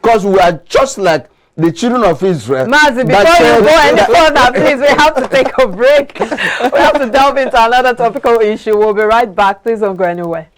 because we are just like the children of Israel. Mazi, before you go any further, please, we have to take a break. We have to delve into another topical issue. We'll be right back. Please don't go anywhere.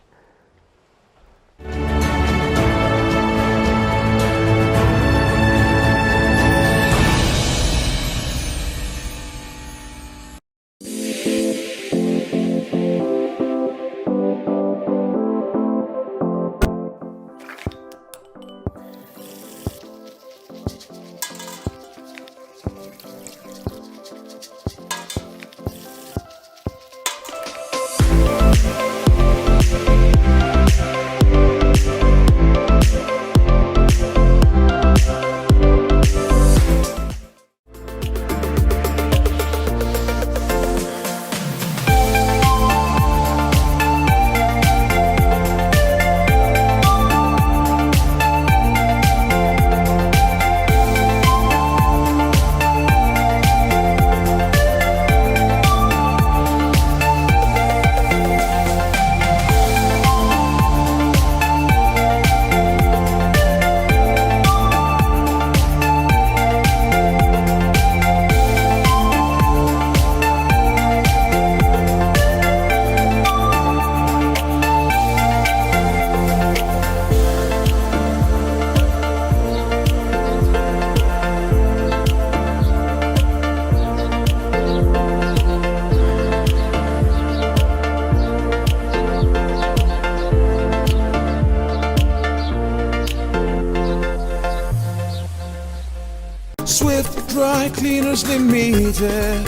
Dry Cleaners Limited,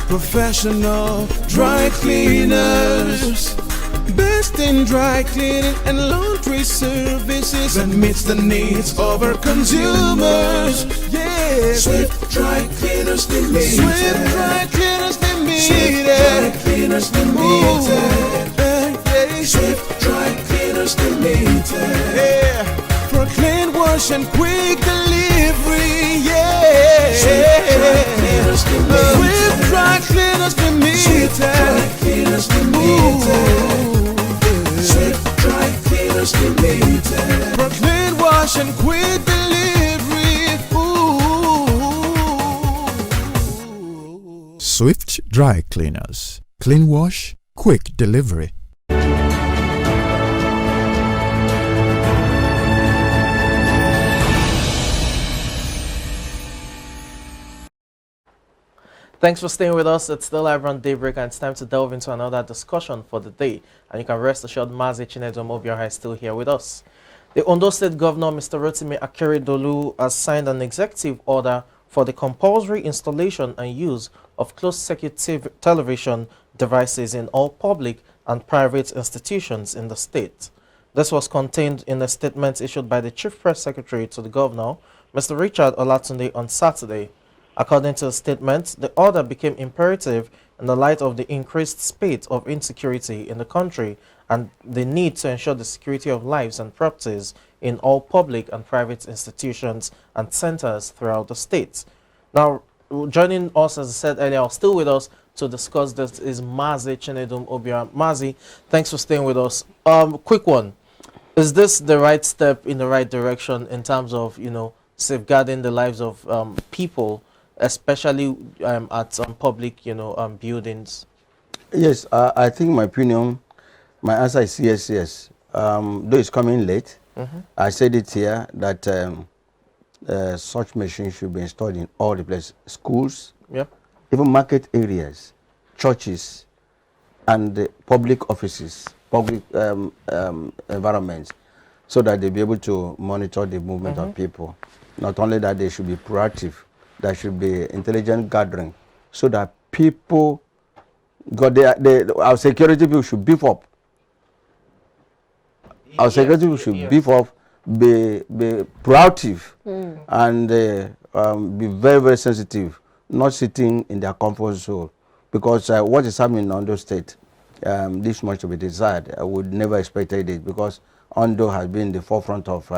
professional dry cleaners, best in dry cleaning and laundry services that meets the needs of our consumers. Yeah, Swift Dry Cleaners Limited. Swift Dry Cleaners Limited. Swift Dry Cleaners Limited. Swift Dry Cleaners Limited. Yeah, for clean wash and quick delivery. Yeah, Swift Dry Cleaners Limited. Swift Dry Cleaners Limited. Swift Dry Cleaners Limited. For clean wash and quick delivery. Ooh. Swift Dry Cleaners. Clean wash, quick delivery. Thanks for staying with us. It's still live on Daybreak, and it's time to delve into another discussion for the day. And you can rest assured Mazi Chinedum Obiora is still here with us. The Ondo State Governor, Mr. Rotimi Akeredolu, has signed an executive order for the compulsory installation and use of closed-circuit television devices in all public and private institutions in the state. This was contained in a statement issued by the Chief Press Secretary to the Governor, Mr. Richard Olatunde, on Saturday. According to the statement, the order became imperative in the light of the increased spate of insecurity in the country and the need to ensure the security of lives and properties in all public and private institutions and centers throughout the state. Now, joining us, as I said earlier, still with us to discuss this is Mazi Chinedum Obiora. Mazi, thanks for staying with us. Quick one. Is this the right step in the right direction in terms of, safeguarding the lives of people, especially at public, buildings? Yes, I think my opinion, my answer is yes, yes. Though it's coming late, I said it here that such machines should be installed in all the places, schools, even market areas, churches, and public offices, public environments, so that they'll be able to monitor the movement of people. Not only that, they should be proactive. There should be intelligent gathering, so that people, our security people should beef up. Our security people should beef up, be proactive, and be very, very sensitive, not sitting in their comfort zone. Because what is happening in Ondo State, this much to be desired. I would never expected it, because Ondo has been the forefront of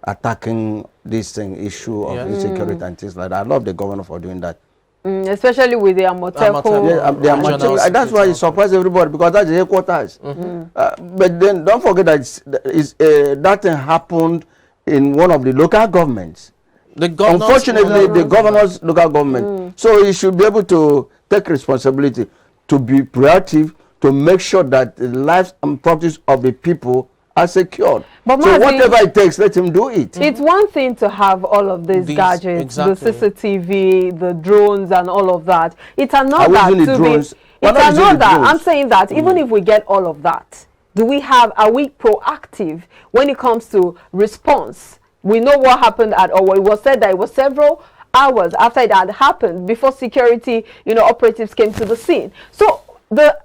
attacking this issue of insecurity and things like that. I love the governor for doing that. Especially with the Amotekun. That's why it surprised everybody, because that's the headquarters. But then don't forget that that thing happened in one of the local governments. The governors, Unfortunately, the governor's local government. So he should be able to take responsibility to be proactive to make sure that the lives and properties of the people are secured. But so whatever it takes, let him do it. It's one thing to have all of these gadgets, exactly. the CCTV, the drones and all of that. It's another to be... It's another. I'm saying that even if we get all of that, are we proactive when it comes to response? We know what happened at Owo. It was said that it was several hours after it had happened before security, operatives came to the scene. So the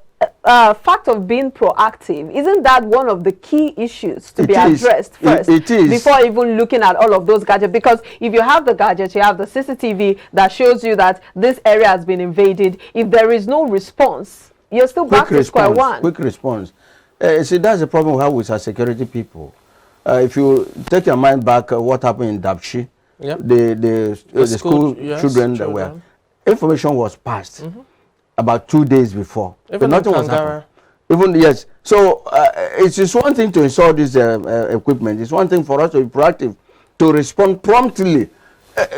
fact of being proactive, isn't that one of the key issues to be addressed first? It is. Before even looking at all of those gadgets. Because if you have the gadgets, you have the CCTV that shows you that this area has been invaded. If there is no response, you're still back to square one. Quick response. See, that's the problem we have with our security people. If you take your mind back, what happened in Dapchi, the school children that were, information was passed about 2 days before. Even nothing was happening. Yes. So it's just one thing to install this equipment. It's one thing for us to be proactive, to respond promptly.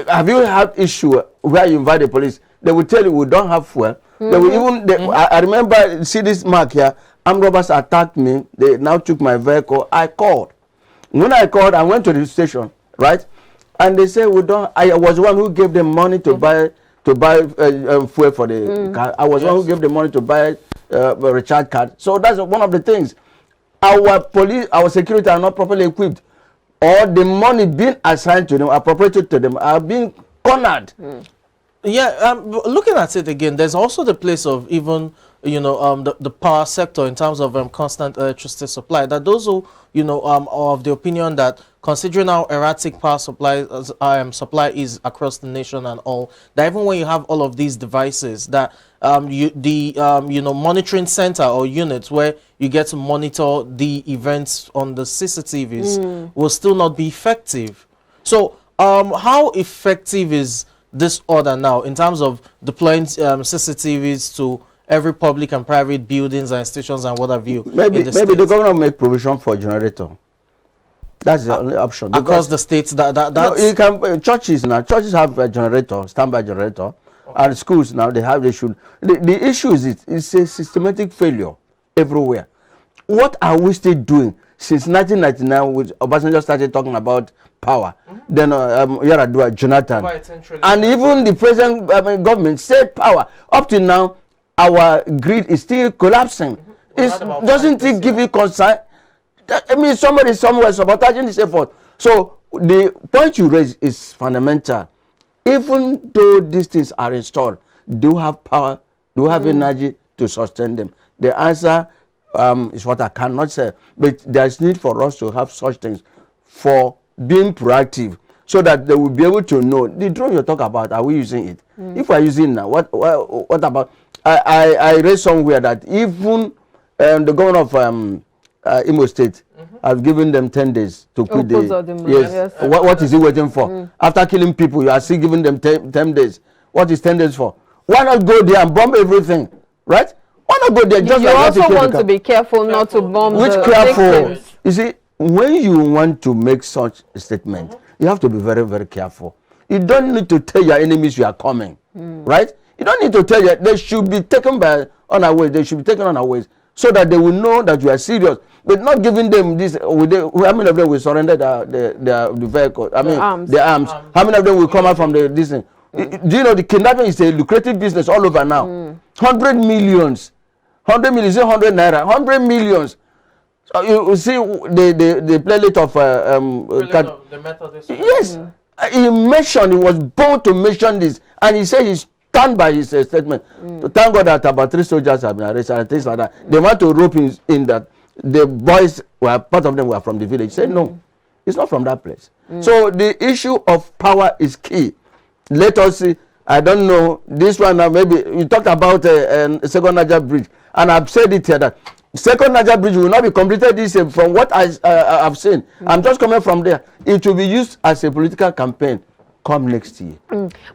Have you had issue where you invite the police? They will tell you we don't have fuel. They will even. I remember, see this mark here. Armed robbers attacked me. They now took my vehicle. I called. When I called, I went to the station, right? And they said we don't. I was the one who gave them money to buy fuel for the car. I was the one who gave them money to buy a recharge card. So that's one of the things. Our police, our security are not properly equipped, or the money being assigned to them, appropriated to them, are being cornered. Yeah, looking at it again, there's also the place of even the power sector in terms of constant electricity supply. That those who are of the opinion that, considering how erratic power supply is across the nation and all, that even when you have all of these devices, that monitoring center or units where you get to monitor the events on the CCTVs will still not be effective. So how effective is this order now in terms of deploying CCTVs to every public and private buildings and institutions and what have you? Maybe the government will make provision for a generator. That's the only option. Across the states, that's... you can, churches have a generator, standby generator, and schools now, they should. The issue is it's a systematic failure everywhere. What are we still doing? Since 1999, with Obasanjo started talking about power, then Yaradua, Jonathan, and even the present government said power. Up to now, our grid is still collapsing. Doesn't it give you concern? I mean, somebody somewhere sabotaging this effort. So the point you raise is fundamental. Even though these things are installed, do you have power? Do you have energy to sustain them? The answer is what I cannot say. But there's need for us to have such things for being proactive, so that they will be able to know the drone you talk about. Are we using it? If we're using it now, what about? I read somewhere that even the governor of Imo State has given them 10 days to quit yes. What is he waiting for? After killing people, you are still giving them 10 days. What is 10 days for? Why not go there and bomb everything, right? Why not go there? Just you also want to be careful not to bomb the victims. You see, when you want to make such a statement, you have to be very, very careful. You don't need to tell your enemies you are coming, right? You don't need to tell you. They should be taken unawares. They should be taken unawares, so that they will know that you are serious. But not giving them this. How many of them will surrender the vehicle? I mean, the arms. How many of them will come out from this thing? Do you know the kidnapping is a lucrative business all over now? 100 millions. 100 millions, 100 naira, 100 millions. So you see the playlist of the Methodist. Yes, he mentioned, he was bold to mention this, and he said he stand by his statement. So thank God that about 3 soldiers have been arrested and things like that. They want to rope in that the boys were, part of them were from the village. He said no, it's not from that place. So the issue of power is key. Let us see. I don't know this one now. Maybe you talked about Second Niger Bridge, and I've said it here that Second Niger Bridge will not be completed this year. From what I've seen, I'm just coming from there. It will be used as a political campaign come next year.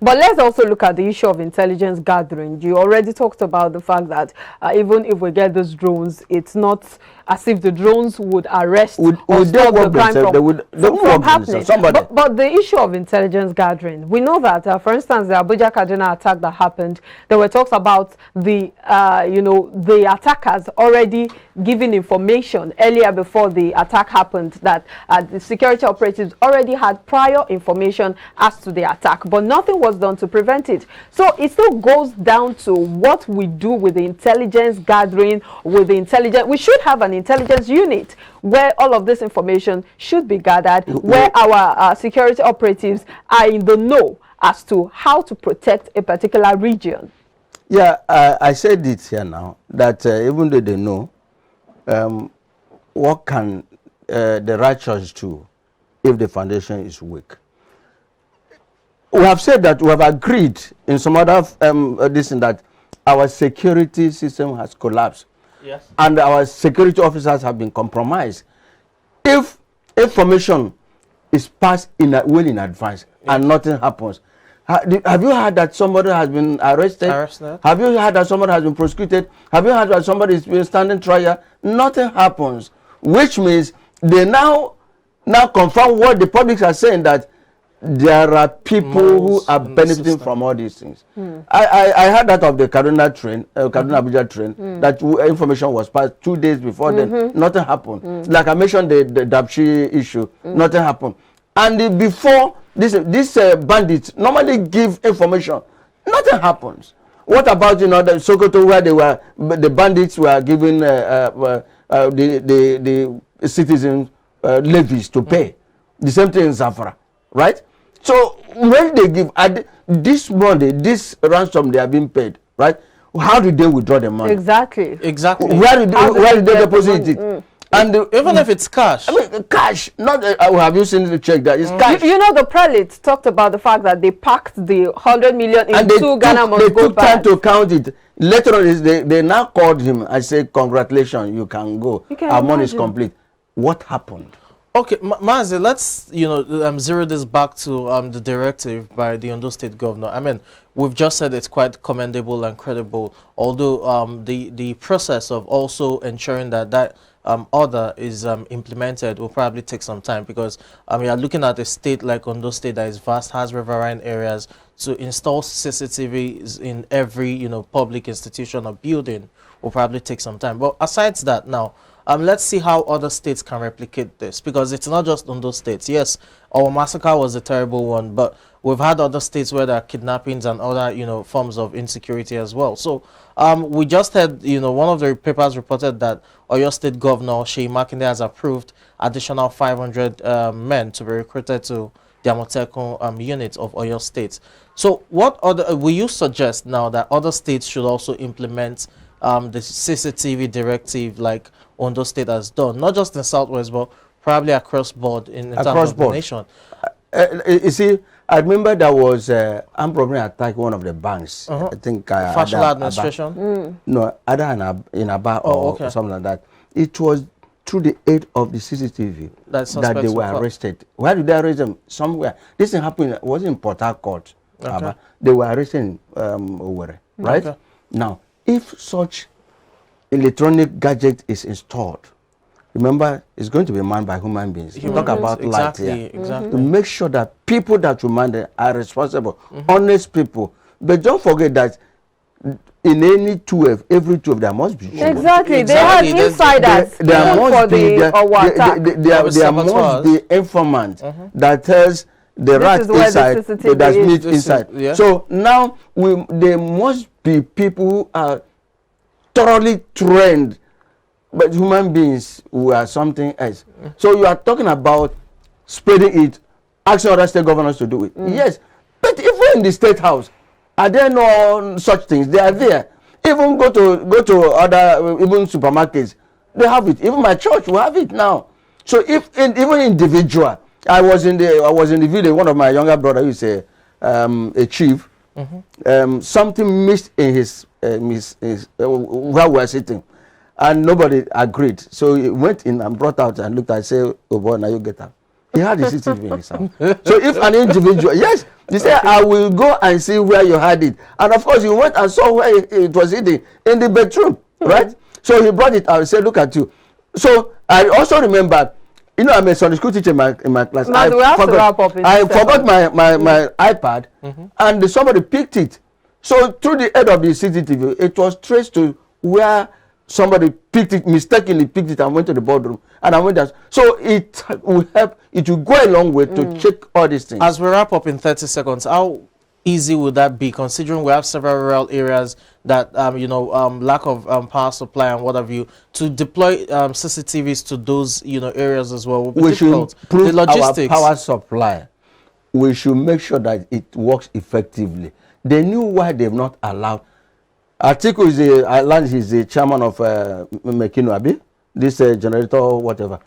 But let's also look at the issue of intelligence gathering. You already talked about the fact that even if we get those drones, it's not as if the drones would arrest or stop the crime from happening. But the issue of intelligence gathering, we know that, for instance, the Abuja-Kaduna attack that happened, there were talks about the the attackers already giving information earlier before the attack happened, that the security operatives already had prior information as to the attack, but nothing was done to prevent it. So it still goes down to what we do with the intelligence gathering, with the intelligence. We should have an intelligence unit where all of this information should be gathered, where our security operatives are in the know as to how to protect a particular region. Yeah, I said it here now, that even though they know, what can the righteous do if the foundation is weak? We have said that we have agreed in some other this and that our security system has collapsed. Yes. And our security officers have been compromised. If information is passed well in advance, and nothing happens, have you heard that somebody has been arrested? Have you heard that somebody has been prosecuted? Have you heard that somebody is being standing trial? Nothing happens, which means they now confirm what the public are saying, that there are people who are benefiting from all these things. I heard that of the Kaduna train, Kaduna-Abuja train, that information was passed 2 days before then. Nothing happened. Like I mentioned the Dabshi issue, nothing happened. And before this bandits normally give information, nothing happens. What about the Sokoto, where the bandits were giving the citizens levies to pay? The same thing in Zafra, right? So when they give this money, this ransom they are being paid, right? How do they withdraw the money? Exactly. Where did they deposit it? And even if it's cash, I mean cash. Not have you seen the check that it's cash? You know, the prelate talked about the fact that they packed the 100 million into Ghana must go back. They took time to count it. Later on, they now called him and said, "Congratulations, you can go. Our money is complete." What happened? Okay, Mazi, let's zero this back to the directive by the Ondo State Governor. I mean, we've just said it's quite commendable and credible, although the process of also ensuring that order is implemented will probably take some time, because we are looking at a state like Ondo State that is vast, has riverine areas. To install CCTVs in every public institution or building will probably take some time. But aside that, now let's see how other states can replicate this, because it's not just Ondo States. Yes, our massacre was a terrible one, but we've had other states where there are kidnappings and other forms of insecurity as well. So we just had one of the papers reported that Oyo State Governor Sheyi Makinde has approved additional 500 men to be recruited to the Amotekun unit of Oyo State. So what other will you suggest now that other states should also implement the CCTV directive like Ondo State has done, not just in Southwest, but probably across board in terms of the nation? You see, I remember there was armed robbery attack one of the banks. I think Fashola administration. No, either in Aba or something like that. It was through the aid of the CCTV that they were arrested. Where did they arrest them? Somewhere. This thing happened. It wasn't in Port Harcourt. They were arrested in Owerri, right? Now, if such electronic gadget is installed, remember, it's going to be manned by human beings. You talk about light here. To make sure that people that you man are responsible, honest people. But don't forget that in any 12, every 12, there must be human. Exactly. They have insiders. There must be informant that tells the rat inside, that meat inside. Yeah. So now there must be people who are thoroughly trained, but human beings who are something else. So you are talking about spreading it, asking other state governors to do it. Yes, but even in the state house, are there no such things? They are there. Even go to other even supermarkets, they have it. Even my church will have it now. So even individual, I was in the village. One of my younger brother, who is a chief, something missed in his where we were sitting, and nobody agreed. So he went in and brought out and looked and said, "Oh boy, now you get up." He had the CCTV in his house. So if an individual, yes, You say, I will go and see where you had it. And of course, you went and saw where it was hidden in the bedroom, right? So he brought it out and said, look at you. So I also remember, you know, I'm a Sunday school teacher in my class. I forgot my iPad, and somebody picked it. So through the head of the CCTV, it was traced to where somebody picked it, mistakenly picked it and went to the boardroom. And I went there. So it will help, it will go a long way to check all these things. As we wrap up in 30 seconds, how easy would that be, considering we have several rural areas that, lack of power supply and what have you, to deploy CCTVs to those, areas as well? We should improve the logistics. Our power supply. We should make sure that it works effectively. They knew why they've not allowed. Atiku is the chairman of Mekino Abi, this generator, whatever.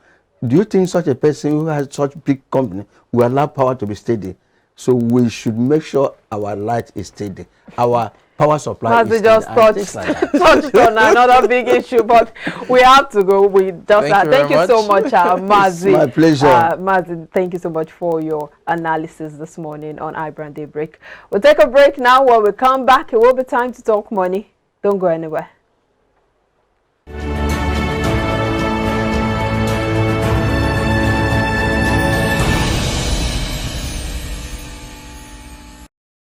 Do you think such a person who has such big company will allow power to be steady? So we should make sure our light is steady. Our power supply is steady. Just touched on another big issue, but we have to go with just that. Thank you so much, Mazi. My pleasure. Mazi, thank you so much for your analysis this morning on iBrand Daybreak. We'll take a break now. When we come back, it will be time to talk money. Don't go anywhere.